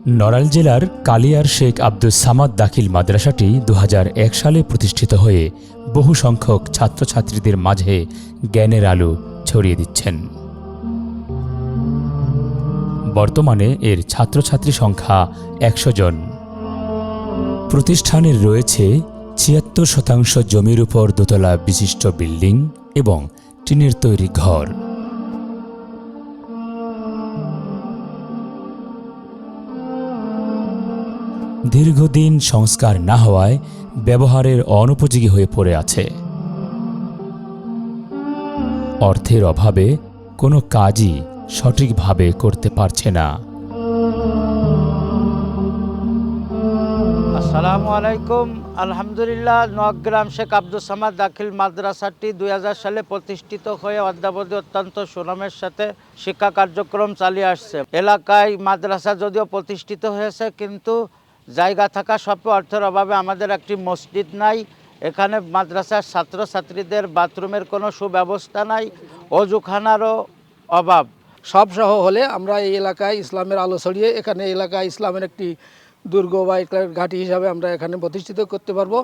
নড়াইল জেলার কালিয়ার শেখ আব্দুস সামাদ দাখিল মাদ্রাসাটি ২০০১ সালে প্রতিষ্ঠিত হয়ে বহু সংখ্যক ছাত্রছাত্রীদের মাঝে জ্ঞানের আলো ছড়িয়ে দিচ্ছেন। বর্তমানে এর ছাত্রছাত্রী সংখ্যা ১০০ জন। প্রতিষ্ঠানের রয়েছে ৭৬% জমির উপর দোতলা বিশিষ্ট বিল্ডিং এবং টিনের তৈরি ঘর। দীর্ঘদিন সংস্কার না হওয়ায় ব্যবহারের অনুপযোগী হয়ে পড়ে আছে। অর্থের অভাবে কোনো কাজই সঠিকভাবে করতে পারছে না। আসসালামু আলাইকুম। আলহামদুলিল্লাহ, নওগ্রাম শেখ আব্দুস সামাদ দাখিল মাদ্রাসাটি ২০০০ সালে প্রতিষ্ঠিত হয়ে অদ্যাবধি অত্যন্ত সুনামের সাথে শিক্ষা কার্যক্রম চালিয়ে আসছে। এলাকায় মাদ্রাসা যদিও প্রতিষ্ঠিত হয়েছে, কিন্তু জায়গা থাকা সত্ত্বেও অর্থের অভাবে আমাদের একটি মসজিদ নাই। এখানে মাদ্রাসার ছাত্রছাত্রীদের বাথরুমের কোনো সুব্যবস্থা নাই, অজুখানারও অভাব। সব সহ হলে আমরা এই এলাকায় ইসলামের আলো ছড়িয়ে এখানে এলাকায় ইসলামের একটি দুর্গ বা ঘাঁটি হিসাবে আমরা এখানে প্রতিষ্ঠিত করতে পারবো।